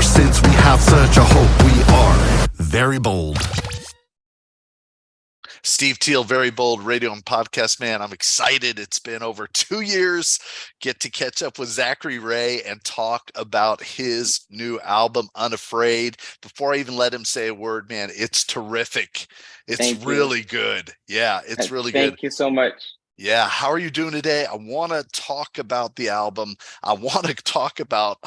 since we have such a hope, we are very bold. Steve Teel, Very Bold Radio and Podcast Man. I'm excited. It's been over 2 years. Get to catch up with Zachary Ray and talk about his new album, Unafraid. Before I even let him say a word, man, it's terrific. It's really good. Yeah, it's really good. Thank you so much. Yeah. How are you doing today? I want to talk about the album. I want to talk about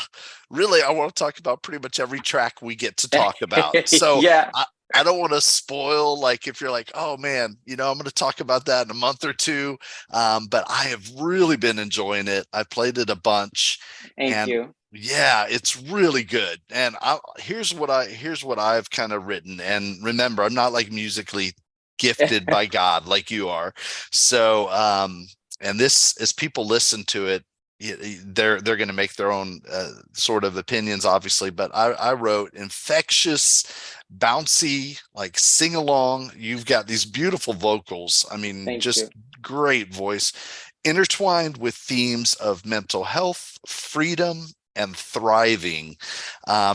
pretty much every track we get to talk about. So yeah. I don't want to spoil, like, if you're like, oh man, I'm going to talk about that in a month or two. But I have really been enjoying it. I played it a bunch. Thank you. Yeah, it's really good. And here's what I've kind of written. And remember, I'm not like musically gifted by God like you are. So, and this, as people listen to it, they're going to make their own sort of opinions, obviously. But I wrote infectious, bouncy, like sing along. You've got these beautiful vocals. I mean, just great voice, intertwined with themes of mental health, freedom, and thriving,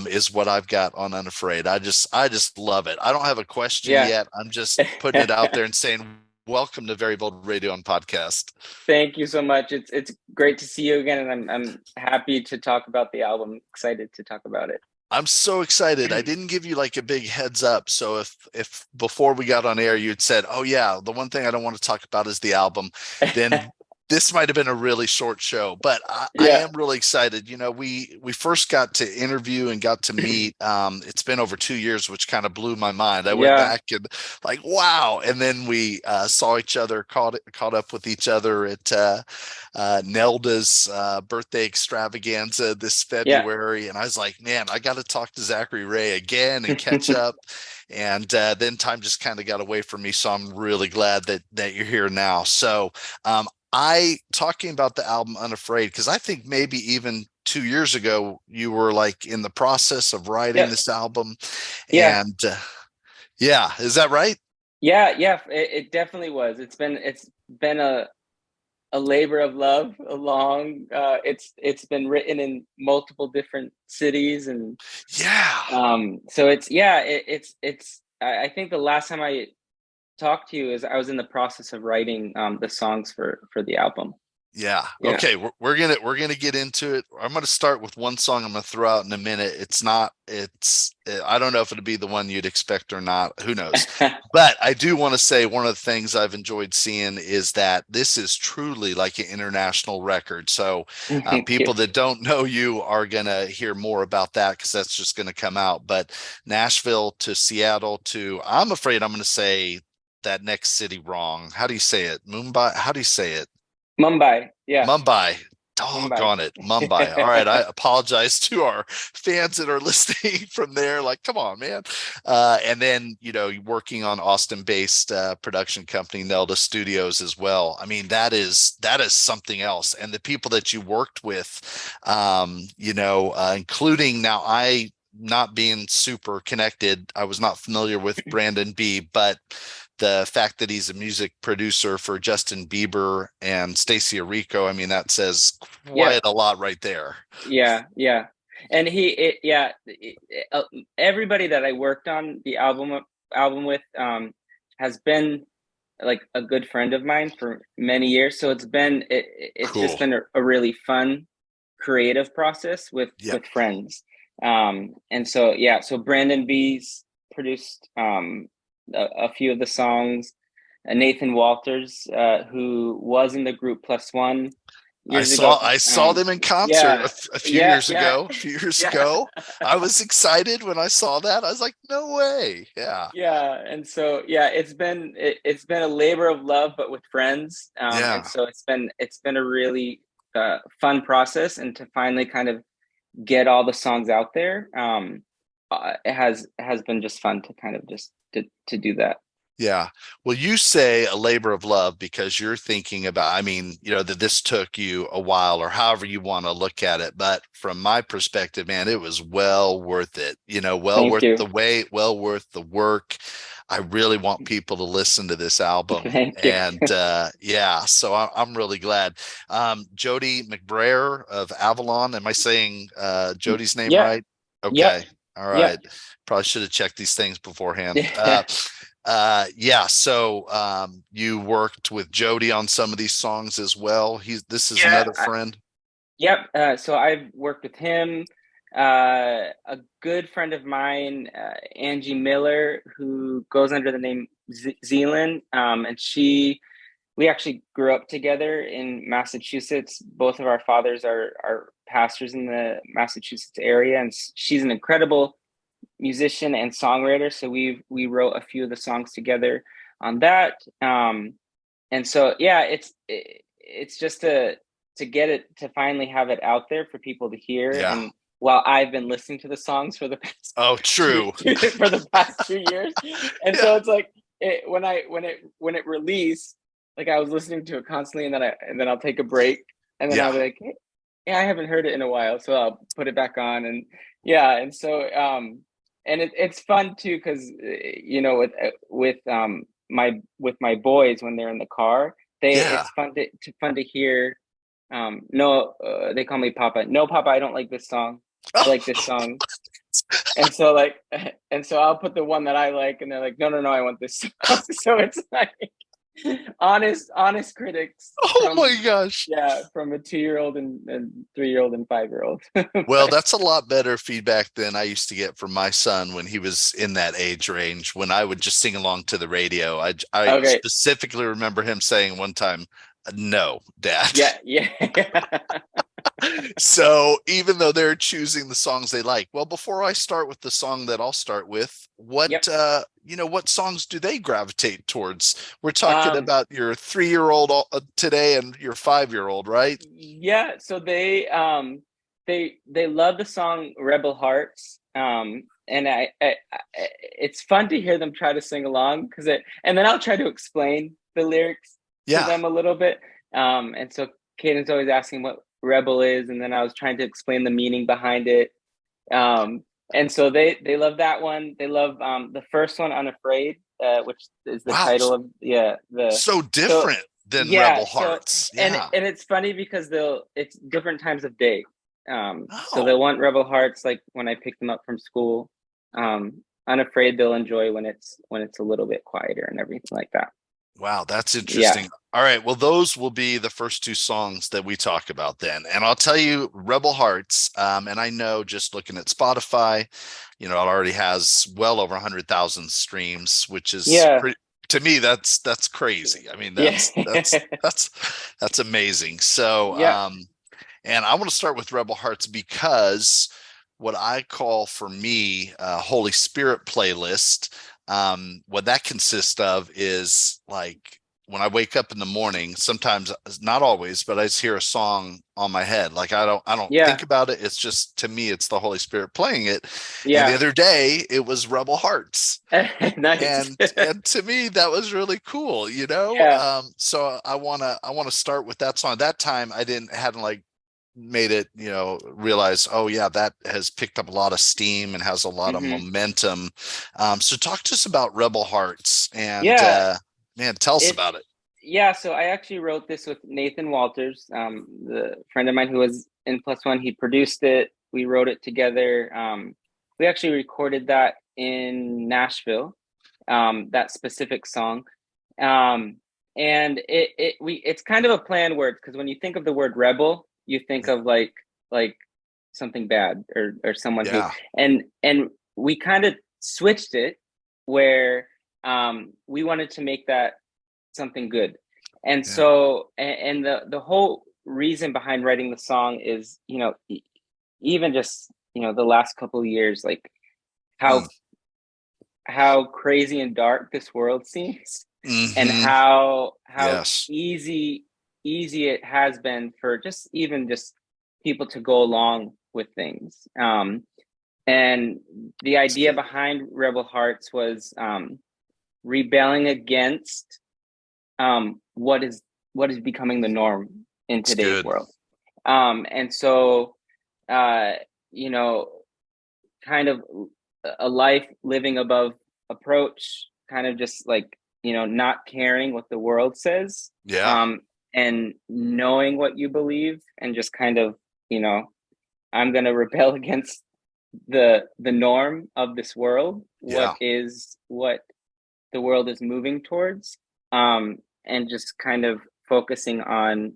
is what I've got on Unafraid. I just love it. I don't have a question yet. I'm just putting it out there and saying, welcome to Very Bold Radio and Podcast. Thank you so much. It's great to see you again, and I'm happy to talk about the album. Excited to talk about it. I'm so excited. I didn't give you like a big heads up. So if before we got on air, you'd said, oh yeah, the one thing I don't want to talk about is the album, then this might have been a really short show, but I am really excited. We first got to interview and got to meet. It's been over 2 years, which kind of blew my mind. I went back and like, wow. And then we saw each other, caught up with each other at Nelda's birthday extravaganza this February. And I was like, man, I got to talk to Zachary Ray again and catch up. And then time just kind of got away from me. So I'm really glad that you're here now. So talking about the album Unafraid, because I think maybe even 2 years ago you were like in the process of writing this album. And is that right? It definitely was. It's been a labor of love, it's been written in multiple different cities, and so I think the last time I talk to you is I was in the process of writing the songs for the album. Okay, we're gonna get into it. I'm gonna start with one song I'm gonna throw out in a minute. I don't know if it'll be the one you'd expect or not, who knows. But I do want to say one of the things I've enjoyed seeing is that this is truly like an international record. So people that don't know you are gonna hear more about that, because that's just gonna come out. But Nashville to Seattle to, I'm afraid I'm gonna say that next city wrong. How do you say it? Mumbai? How do you say it? Mumbai. Yeah. Mumbai. Doggone it. Mumbai. All right. I apologize to our fans that are listening from there. Like, come on, man. And then, working on Austin-based production company, Nelda Studios as well. I mean, that is something else. And the people that you worked with, including now, not being super connected, I was not familiar with Brandon B, but the fact that he's a music producer for Justin Bieber and Stacey Arico, I mean, that says quite a lot right there. Yeah. And everybody that I worked on the album with has been like a good friend of mine for many years. So it's cool. Just been a really fun, creative process with friends. And so Brandon B's produced a few of the songs. Nathan Walters, who was in the group Plus One. I saw them in concert a few years ago. I was excited when I saw that. I was like, no way. And so it's been a labor of love, but with friends. And so it's been a really fun process, and to finally kind of get all the songs out there, it has been just fun to kind of just to do that. Yeah. Well, you say a labor of love because you're thinking about, I mean, that this took you a while, or however you want to look at it. But from my perspective, man, it was well worth it. Worth the wait, well worth the work. I really want people to listen to this album. And so I'm really glad. Jody McBrayer of Avalon. Am I saying Jody's name right? Okay. All right. Yep. Probably should have checked these things beforehand. Yeah. Yeah. So you worked with Jody on some of these songs as well. This is Yeah. another friend. Yep. So I've worked with him. A good friend of mine, Angie Miller, who goes under the name Zealand, and we actually grew up together in Massachusetts. Both of our fathers are pastors in the Massachusetts area, and she's an incredible musician and songwriter. So we wrote a few of the songs together on that. And so yeah, it's just to get it, to finally have it out there for people to hear. Yeah. And while I've been listening to the songs for the past true for the past 2 years, and yeah. so it's like when it released, like I was listening to it constantly, and then I'll take a break, and then I'll be like, hey, yeah, I haven't heard it in a while, so I'll put it back on, and yeah, and so and it's fun too, because with my boys when they're in the car, it's fun to hear. No, they call me Papa. No, Papa, I don't like this song. I like this song. And so I'll put the one that I like, and they're like, no, I want this song. So it's like honest critics. Oh my gosh. Yeah, from a 2-year-old and 3-year-old and 5-year-old. Well, that's a lot better feedback than I used to get from my son when he was in that age range, when I would just sing along to the radio. I Okay. specifically remember him saying one time, no, Dad. Yeah. So even though they're choosing the songs they like, well, before I start with the song that I'll start with, what what songs do they gravitate towards? We're talking about your 3-year-old today and your 5-year-old, right? Yeah. So they love the song Rebel Hearts. And I it's fun to hear them try to sing along, and then I'll try to explain the lyrics to them a little bit. And so Caden's always asking what rebel is, and then I was trying to explain the meaning behind it. And so they love that one. They love the first one, Unafraid, which is the title of so different than Rebel Hearts. And it's funny because it's different times of day. So they'll want Rebel Hearts like when I pick them up from school. Unafraid they'll enjoy when it's a little bit quieter and everything like that. Wow, that's interesting. All right, well, those will be the first two songs that we talk about then. And I'll tell you, Rebel Hearts, and I know just looking at Spotify, it already has well over 100,000 streams, which is to me, that's crazy. I mean, that's amazing. So, and I want to start with Rebel Hearts because what I call for me Holy Spirit playlist, what that consists of is like when I wake up in the morning, sometimes, not always, but I just hear a song on my head. Like I don't think about it. It's just, to me, it's the Holy Spirit playing it. Yeah. And the other day it was Rebel Hearts. Nice. and to me, that was really cool, so I want to start with that song. At that time I hadn't like made it realize, oh yeah, that has picked up a lot of steam and has a lot of momentum. So talk to us about Rebel Hearts, and man, tell us about it. So I actually wrote this with Nathan Walters, the friend of mine who was in Plus One. He produced it, we wrote it together. We actually recorded that in Nashville, that specific song. And it's kind of a planned word, because when you think of the word rebel, you think of like something bad or someone who, and we kind of switched it where we wanted to make that something good. And so and the whole reason behind writing the song is, even just, the last couple of years, like how crazy and dark this world seems, and how easy it has been for just people to go along with things. And the idea behind Rebel Hearts was rebelling against what is becoming the norm in today's world. And so kind of a life living above approach, kind of just like, not caring what the world says. And knowing what you believe, and just kind of, I'm going to rebel against the norm of this world, Yeah. what the world is moving towards, and just kind of focusing on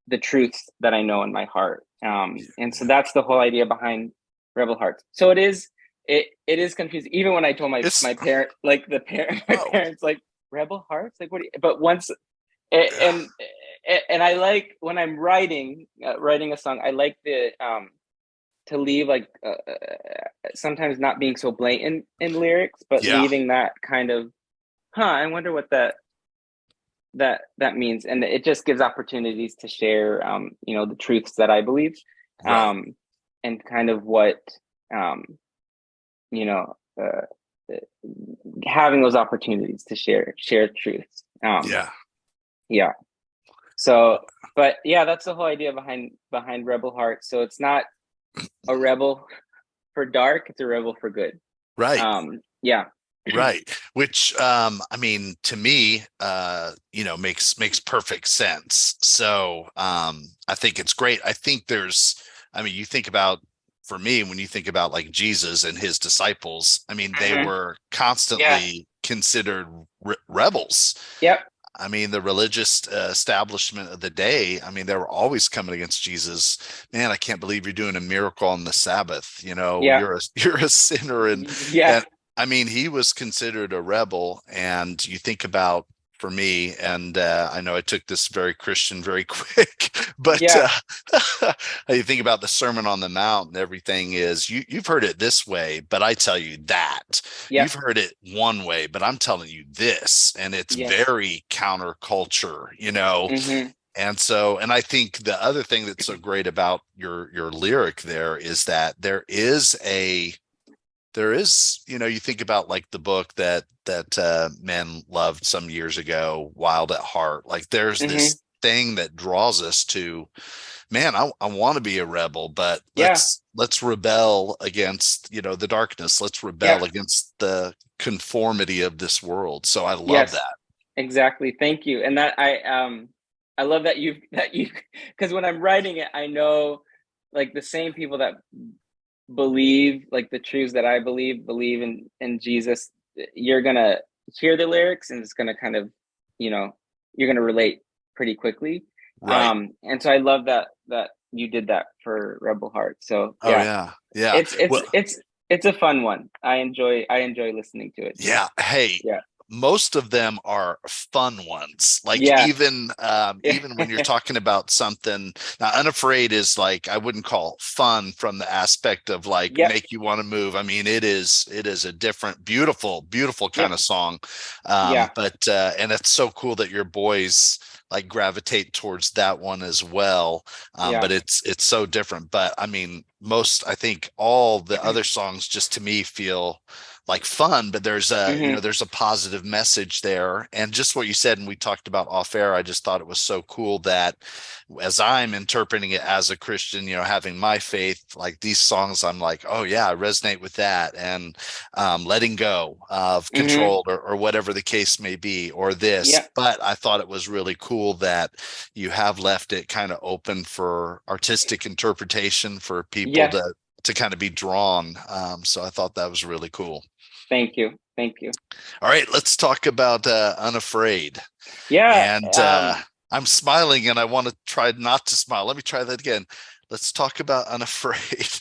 the truths that I know in my heart. And so that's the whole idea behind Rebel Hearts. So it is confusing. Even when I told my parent, like my parents, like, Rebel Hearts, like, what? But once, and I like when I'm writing a song, I like to leave, like, sometimes not being so blatant in lyrics, but leaving that kind of, I wonder what that means, and it just gives opportunities to share the truths that I believe, and kind of what having those opportunities to share truths. Yeah. So, but yeah, that's the whole idea behind Rebel Heart. So it's not a rebel for dark, it's a rebel for good. Right. Yeah. Right. Which, I mean, to me, makes perfect sense. So, I think it's great. I think you think about, for me, when you think about like Jesus and his disciples, I mean, they were constantly considered rebels. Yep. I mean, the religious establishment of the day, I mean, they were always coming against Jesus. Man, I can't believe you're doing a miracle on the Sabbath. You're a sinner. And I mean, he was considered a rebel. And you think about, for me, and I know I took this very Christian very quick, but you think about the Sermon on the Mount and everything is, you've heard it this way, but I tell you that. You've heard it one way, but I'm telling you this, and it's very counterculture, And so, and I think the other thing that's so great about your lyric there is that there is, you think about like the book that men loved some years ago, Wild at Heart. Like there's this thing that draws us to, man, I want to be a rebel, but let's rebel against, the darkness. Let's rebel against the conformity of this world. So I love that. Exactly. Thank you. And that I love that you because when I'm writing it, I know, like, the same people that believe, like, the truths that I believe in Jesus, you're gonna hear the lyrics and it's gonna kind of, you're gonna relate pretty quickly. And so I love that you did that for Rebel Heart. So it's a fun one. I enjoy listening to it. Hey, most of them are fun ones. Like even when you're talking about something, now Unafraid is, like, I wouldn't call fun from the aspect of like make you want to move. I mean, it is a different, beautiful kind of song. But and it's so cool that your boys like gravitate towards that one as well. But it's so different. But I mean, I think all the other songs just to me feel like fun, but there's there's a positive message there. And just what you said, and we talked about off air, I just thought it was so cool that as I'm interpreting it as a Christian, having my faith, like these songs, I'm like, oh yeah, I resonate with that. And letting go of control or whatever the case may be, or this. But I thought it was really cool that you have left it kind of open for artistic interpretation for people to kind of be drawn. So I thought that was really cool. Thank you. All right, let's talk about Unafraid. And I'm smiling and I want to try not to smile. Let me try that again. Let's talk about Unafraid.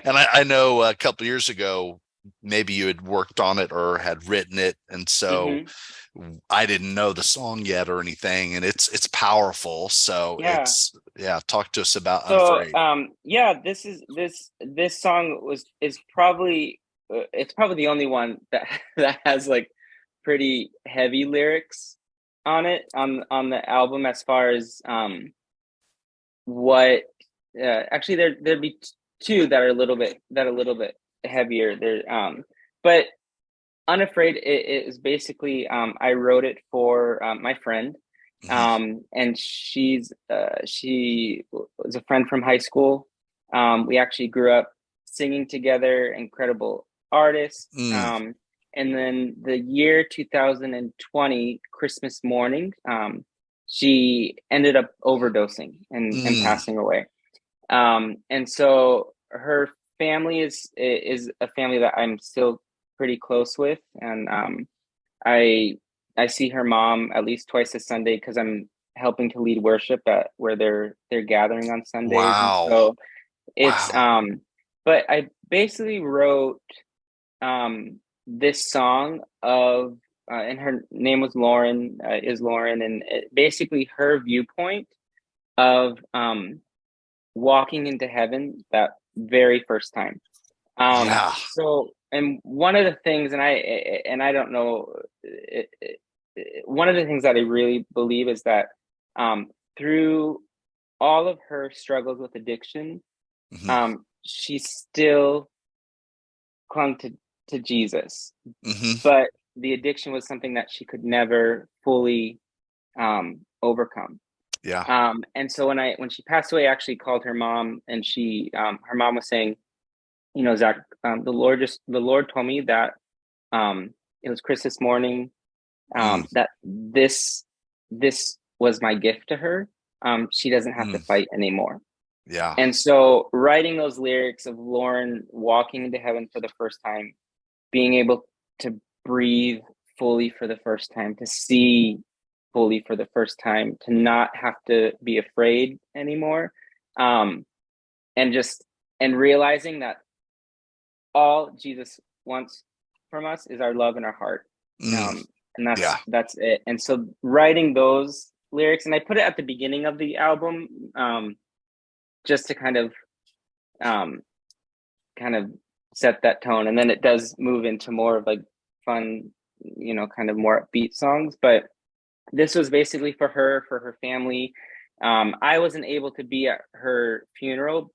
And I know a couple of years ago, maybe you had worked on it or had written it, and so I didn't know the song yet or anything, and it's powerful. So talk to us about Unafraid. This song is probably it's probably the only one that has like pretty heavy lyrics on it on the album, as far as what actually there'd be two that are a little bit heavier there, but Unafraid it is basically I wrote it for my friend, and she was a friend from high school. We actually grew up singing together, incredible artist. And then the year 2020 Christmas morning, she ended up overdosing and passing away. And so her family is a family that I'm still pretty close with, and I see her mom at least twice a Sunday because I'm helping to lead worship at where they're gathering on Sundays, and Wow. so it's Wow. But I basically wrote this song of and her name was Lauren, is Lauren, and basically her viewpoint of walking into heaven that very first time. Yeah. So, and one of the things, and I don't know, one of the things that I really believe is that through all of her struggles with addiction, Hmm. she still clung to Jesus, Hmm. but the addiction was something that she could never fully overcome. Yeah. And so when she passed away, I actually called her mom, and her mom was saying, Zach, the Lord told me that it was Christmas morning, Mm, that this was my gift to her. She doesn't have to mm, fight anymore. yeah. And so writing those lyrics of Lauren walking into heaven for the first time, being able to breathe fully for the first time, to see fully for the first time, to not have to be afraid anymore, um, and just and realizing that all Jesus wants from us is our love and our heart, Mm, and yeah. that's it. And so writing those lyrics, and I put it at the beginning of the album, just to um, kind of set that tone, and then it does move into more of like fun, kind of more upbeat songs. But this was basically for her family. I wasn't able to be at her funeral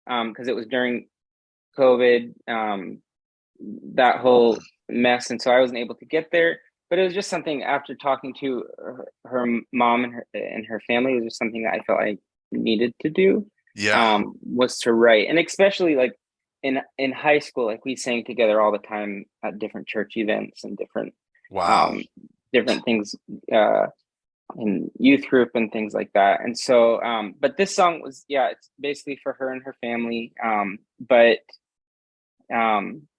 because it was during COVID, that whole mess, and so I wasn't able to get there. But it was just something, after talking to her mom and her family, it was just something that I felt I needed to do, Yeah. was to write. And especially like in high school, like we sang together all the time at different church events and Wow. um, different things, in youth group and things like that. And so, but this song was, yeah, it's basically for her and her family. But um,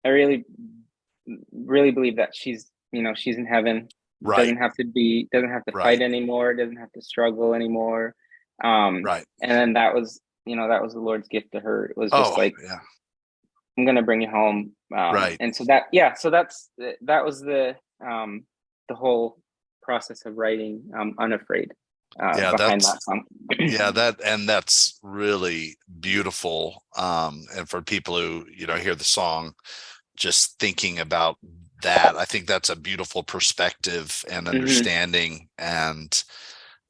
I really believe that she's in heaven, Right. doesn't have to Right. fight anymore, doesn't have to struggle anymore. Right. And then that was the Lord's gift to her. It was just Oh, like, yeah. I'm gonna bring you home. Right. And so that was the whole process of writing Unafraid, Yeah. behind that song. Yeah, that's really beautiful. And for people who, hear the song, just thinking about that, I think that's a beautiful perspective and Hmm. understanding. And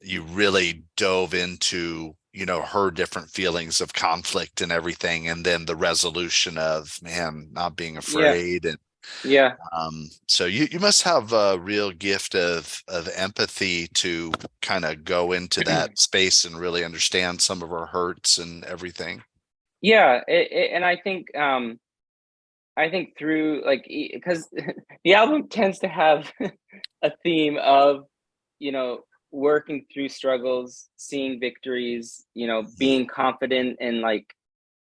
you really dove into, her different feelings of conflict and everything, and then the resolution of, man, not being Yeah, afraid. And yeah. so you must have a real gift of empathy to kind of go into that space and really understand some of her hurts and everything. Yeah, and I think through, like, because the album tends to have a theme of, you know, working through struggles, seeing victories, Mhm. being confident and like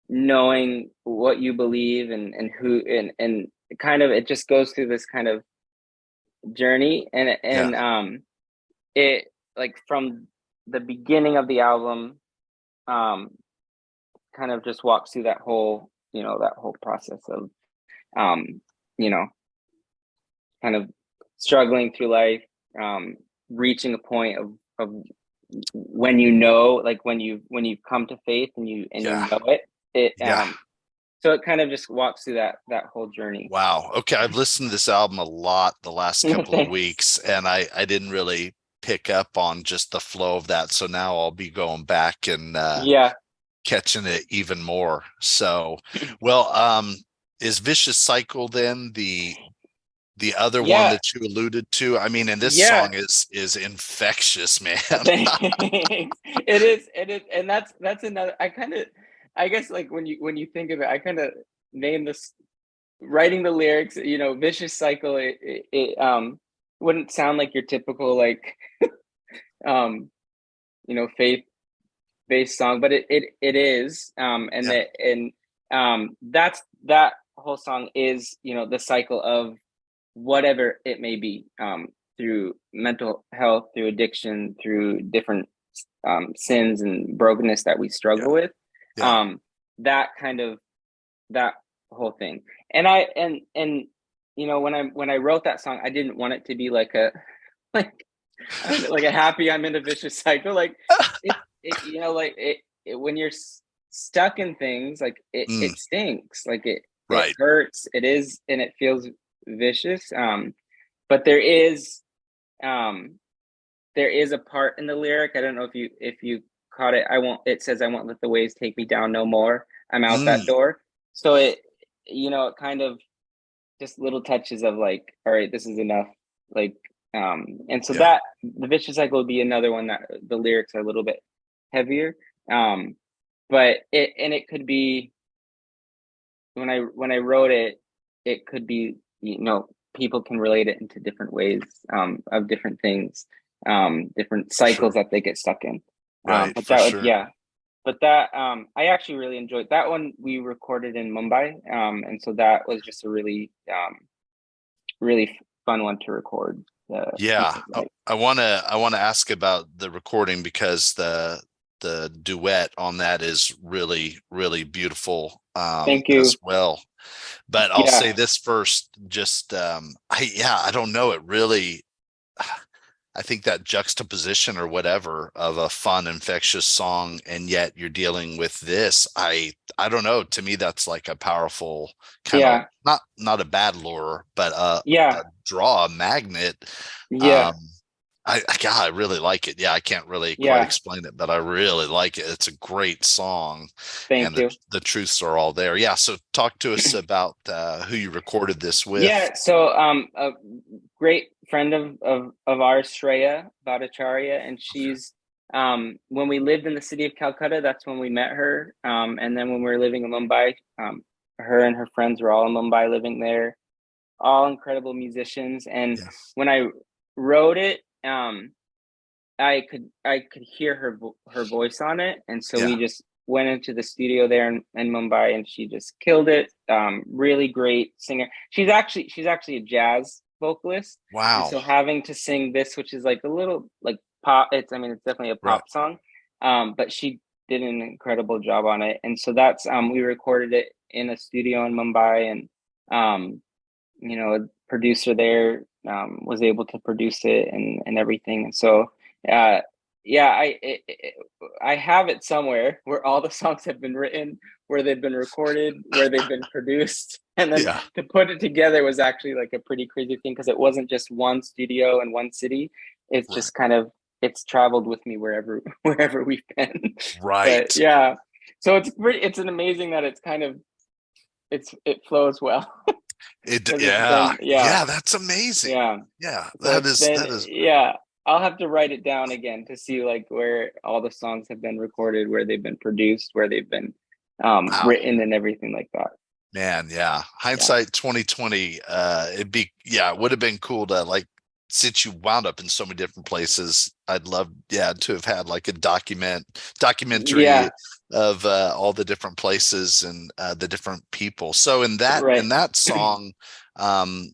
knowing what you believe, and who, and kind of, it just goes through this kind of journey, Yeah. it, like, from the beginning of the album, um kind of just walks through that whole process of, um you know kind of struggling through life, reaching a point of when, like, when you've come to faith, and Yeah. you know it, Yeah. so it kind of just walks through that whole journey. Wow. Okay. I've listened to this album a lot the last couple of Thanks. weeks, and I didn't really pick up on just the flow of that. So now I'll be going back and Yeah. catching it even more. So, well, is Vicious Cycle then the other one Yeah. that you alluded to? I mean, and this Yeah. song is infectious, man. Thanks. It is, and that's another. I guess, like, when you think of it, I kind of name this, writing the lyrics. Vicious Cycle. It wouldn't sound like your typical, like, um faith based song, but it is. And Yeah. that, and that whole song is, the cycle of whatever it may be, through mental health, through addiction, through different sins and brokenness that we struggle with. That kind of, that whole thing. And when I wrote that song, I didn't want it to be like a like a happy I'm in a vicious cycle. Like when you're stuck in things, like it stinks, like it hurts, it is, and it feels vicious. But there is a part in the lyric, I don't know if you caught it. It says, I won't let the waves take me down no more, I'm out that door. So it kind of just little touches of like, all right, this is enough, like, and so that the vicious cycle would be another one that the lyrics are a little bit heavier. But it could be, when I wrote it, it could be, people can relate it into different ways, of different things, different cycles that they get stuck in. But that I actually really enjoyed that one. We recorded in Mumbai, and so that was just a really really fun one to record. I want to ask about the recording, because the duet on that is really, really beautiful, Thank you as well. But I'll say this first, just I don't know, it really, I think that juxtaposition or whatever of a fun, infectious song, and yet you're dealing with this. I don't know. To me, that's like a powerful kind of, not a bad lure, but a draw, a magnet. I really like it. I can't really quite explain it, but I really like it. It's a great song. Thank you. The truths are all there. So talk to us about who you recorded this with. So a great friend of ours, Shreya, Bhattacharya, and she's when we lived in the city of Calcutta, that's when we met her. And then when we were living in Mumbai, her and her friends were all in Mumbai, living there, all incredible musicians. And when I wrote it, I could hear her voice on it, and so we just went into the studio there in Mumbai, and she just killed it. Really great singer. She's actually a jazz vocalist. Wow. And so having to sing this, which is like a little like pop, it's definitely a pop song, but she did an incredible job on it. And so that's we recorded it in a studio in Mumbai, and a producer there was able to produce it and everything. And so I have it somewhere where all the songs have been written, where they've been recorded, where they've been produced, and then to put it together was actually like a pretty crazy thing, because it wasn't just one studio in one city. It's just kind of, it's traveled with me wherever we've been. But, so it's an amazing that it's kind of it flows well. That's amazing. That is I'll have to write it down again to see like where all the songs have been recorded, where they've been produced, where they've been written, and everything like that. Man, hindsight 2020, it would have been cool to, like, since you wound up in so many different places, I'd love to have had like a documentary of all the different places and the different people. So in that song,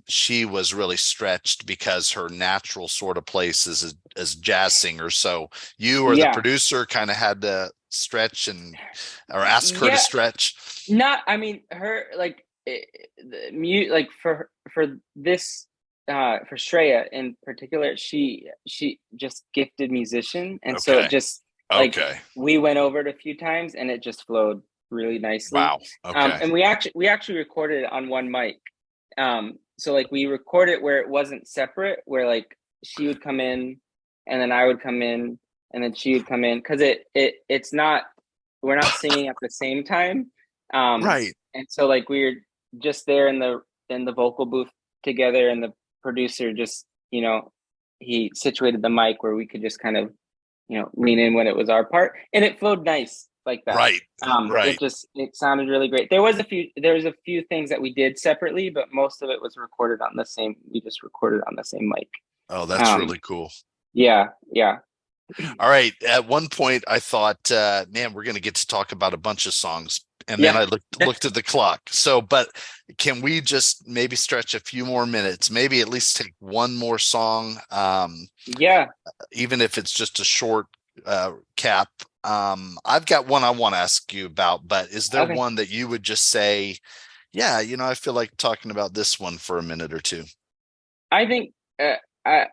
she was really stretched because her natural sort of place is as jazz singer. So you or the producer kind of had to stretch or ask her to stretch. Her like like for this. For Shreya in particular, she just gifted musician, and so it just we went over it a few times, and it just flowed really nicely. Wow. Okay. And we actually recorded it on one mic. So like we recorded it where it wasn't separate, where like she would come in, and then I would come in, and then she would come in, because it's not, we're not singing at the same time. Right. And so like we were just there in the vocal booth together, and the producer just, he situated the mic where we could just kind of, lean in when it was our part, and it flowed nice like that. Right. It sounded really great. There was a few things that we did separately, but most of it was recorded on the same mic. Oh, that's really cool. Yeah. All right. At one point I thought, man, we're going to get to talk about a bunch of songs, And then I looked at the clock. So, but can we just maybe stretch a few more minutes, maybe at least take one more song? Even if it's just a short cap. I've got one I want to ask you about, but is there one that you would just say, yeah, I feel like talking about this one for a minute or two? I think, I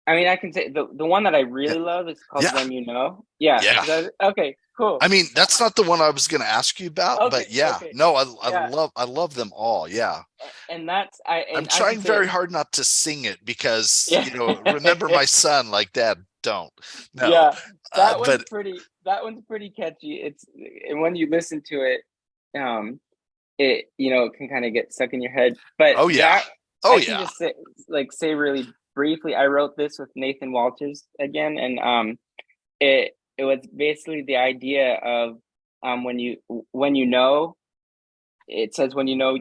mean, I can say the one that I really love is called When You Know. Yeah. Okay, cool. I mean, that's not the one I was going to ask you about, but no, I love them all. Yeah. And I'm trying very hard not to sing it because, remember my son, like, Dad, don't. No. Yeah. That one's pretty catchy. And when you listen to it, it can kind of get stuck in your head. But I can just say really briefly, I wrote this with Nathan Walters again, and it was basically the idea of when you know, it says when you know,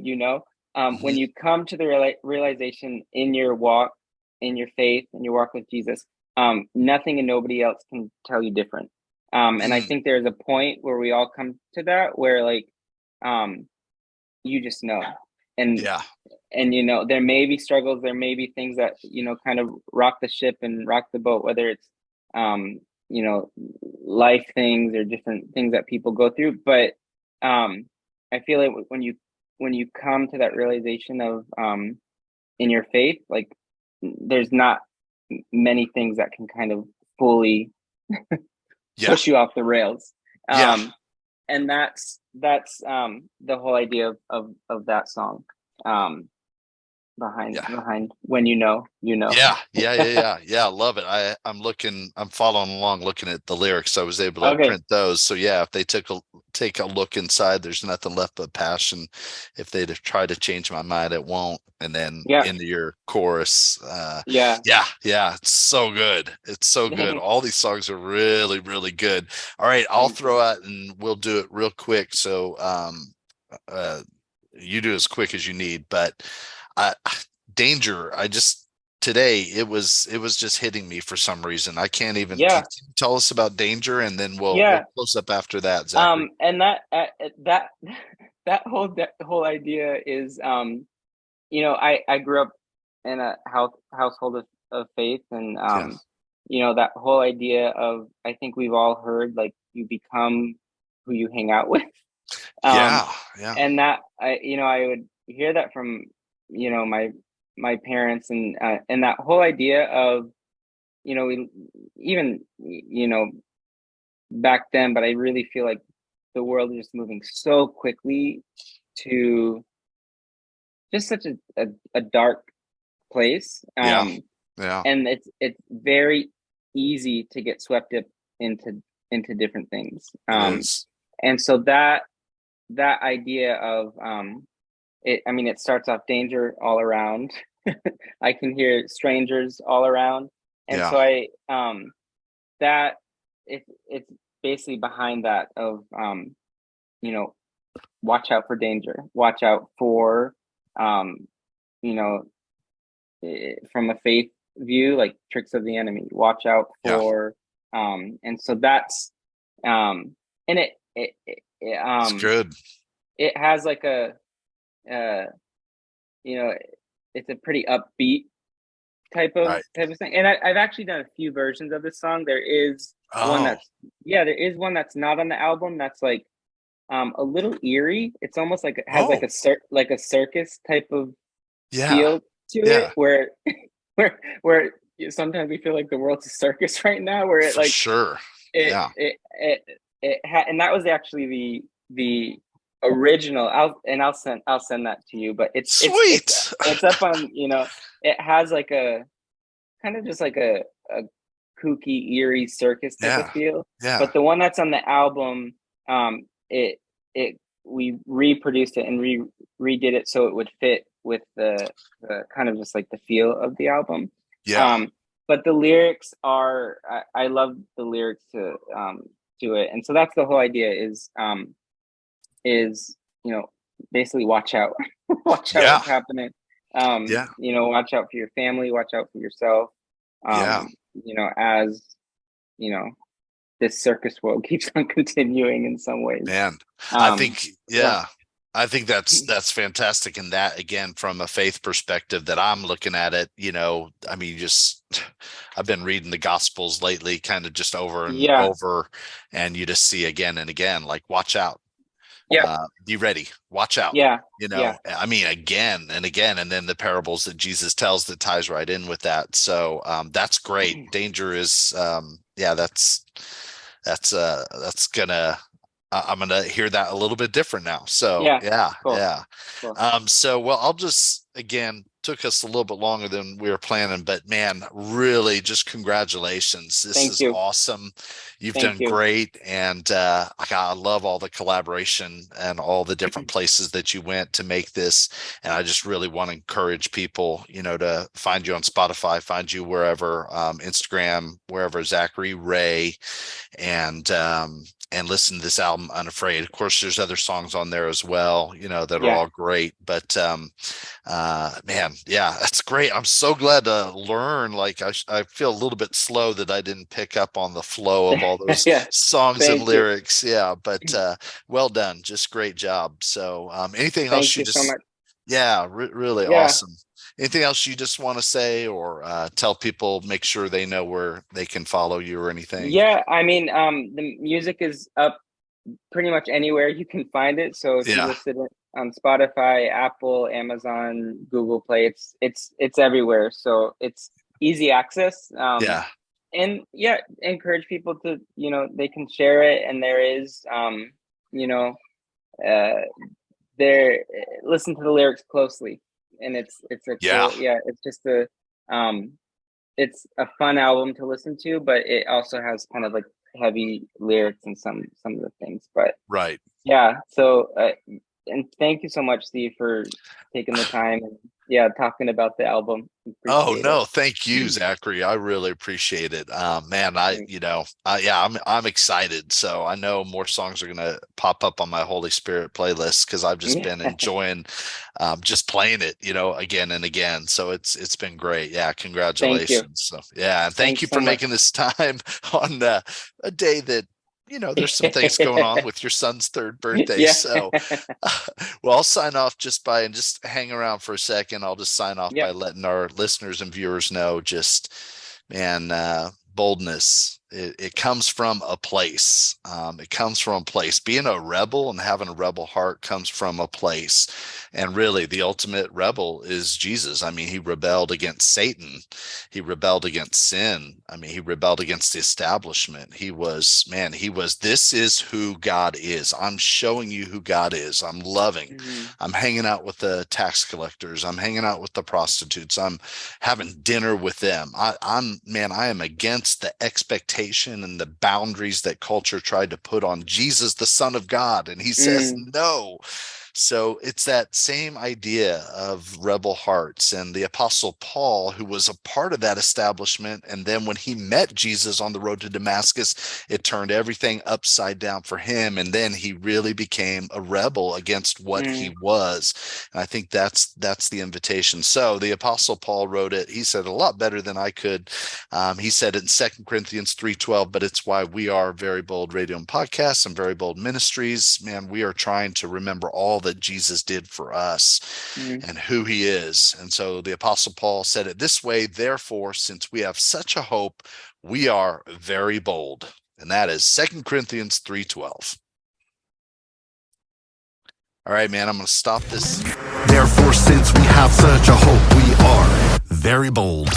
when you come to the realization in your walk, in your faith, and your walk with Jesus, nothing and nobody else can tell you different. And I think there's a point where we all come to that where you just know. And there may be struggles, there may be things that kind of rock the ship and rock the boat, whether it's life things or different things that people go through. But I feel like when you come to that realization of in your faith, like there's not many things that can kind of fully push you off the rails. And that's the whole idea of that song. Behind When You Know, Yeah. I love it. I'm following along, looking at the lyrics. I was able to print those. So yeah, if they take a look inside, there's nothing left but passion. If they'd have tried to change my mind, it won't. And then into your chorus. It's so good. It's so good. All these songs are really, really good. All right, I'll throw out and we'll do it real quick. So you do as quick as you need, but Danger, today it was just hitting me for some reason. I can't even tell us about Danger, and then we'll close up after that, Zachary. And that whole idea is I grew up in a household of faith, and that whole idea of, I think we've all heard, like, you become who you hang out with. And that I would hear that from my parents, and that whole idea of we even back then, but I really feel like the world is just moving so quickly to just such a dark place. And it's very easy to get swept up into different things. And so that idea of it starts off danger all around. I can hear strangers all around. And so that it's basically behind that of watch out for danger, watch out for from a faith view, like tricks of the enemy, watch out for and so that's and it's good. It has like a it's a pretty upbeat type of thing. And I've actually done a few versions of this song. There is one that's not on the album that's like a little eerie. It's almost like it has like a circus type of feel to it, where sometimes we feel like the world's a circus right now, where it and that was actually the original. I'll send that to you, but it's sweet. It's up on, it has like a kind of just like a kooky, eerie circus type of feel. But the one that's on the album, we reproduced it and redid it so it would fit with the kind of just like the feel of the album. But the lyrics are, I love the lyrics to it, and so that's the whole idea is basically watch out. Watch out what's happening. Watch out for your family, watch out for yourself. As this circus world keeps on continuing in some ways. Man, I think, I think that's fantastic. And that, again, from a faith perspective that I'm looking at it, I mean, I've been reading the Gospels lately, kind of just over and over, and you just see again and again, like, watch out. Be ready, watch out. I mean, again and again, and then the parables that Jesus tells that ties right in with that. So that's great. Danger is I'm gonna hear that a little bit different now. So Cool. So well, I'll just, again, took us a little bit longer than we were planning, but man, really just congratulations. This is awesome. You've done great. And I love all the collaboration and all the different places that you went to make this. And I just really want to encourage people, to find you on Spotify, find you wherever, Instagram, wherever, Zachary Ray, and listen to this album, Unafraid. Of course, there's other songs on there as well, that are all great. But man, that's great. I'm so glad to learn. Like, I feel a little bit slow that I didn't pick up on the flow of all those songs and lyrics. But well done. Just great job. So anything else you just so much. Really awesome. Anything else you just want to say or tell people, make sure they know where they can follow you or anything? I mean, the music is up pretty much anywhere you can find it. So if you listen on Spotify, Apple, Amazon, Google Play, it's everywhere. So it's easy access. And encourage people to, they can share it. And there is, listen to the lyrics closely. And it's a cool, it's just it's a fun album to listen to, but it also has kind of like heavy lyrics and some of the things, but so and thank you so much, Steve, for taking the time and talking about the album. Thank you, Zachary. I really appreciate it. Man, I'm excited. So I know more songs are gonna pop up on my Holy Spirit playlist because I've just been enjoying just playing it, again and again. So it's been great. Congratulations. So and thank you for making this time on a day that there's some things going on with your son's third birthday. So, well, I'll sign off just hang around for a second. I'll just sign off by letting our listeners and viewers know, boldness. It comes from a place. It comes from a place. Being a rebel and having a rebel heart comes from a place. And really, the ultimate rebel is Jesus. I mean, he rebelled against Satan. He rebelled against sin. I mean, he rebelled against the establishment. This is who God is. I'm showing you who God is. I'm loving. I'm hanging out with the tax collectors. I'm hanging out with the prostitutes. I'm having dinner with them. I am against the expectation and the boundaries that culture tried to put on Jesus, the Son of God. And he says no. So it's that same idea of rebel hearts. And the Apostle Paul, who was a part of that establishment, and then when he met Jesus on the road to Damascus, it turned everything upside down for him. And then he really became a rebel against what he was. And I think that's the invitation. So the Apostle Paul wrote it. He said a lot better than I could. He said it in 2 Corinthians 3:12, but it's why we are Very Bold Radio and Podcasts and Very Bold Ministries. Man, we are trying to remember all that Jesus did for us and who he is. And so the Apostle Paul said it this way: therefore, since we have such a hope, we are very bold. And that is 2 Corinthians 3:12. All right, man, I'm going to stop this. Therefore, since we have such a hope, we are very bold.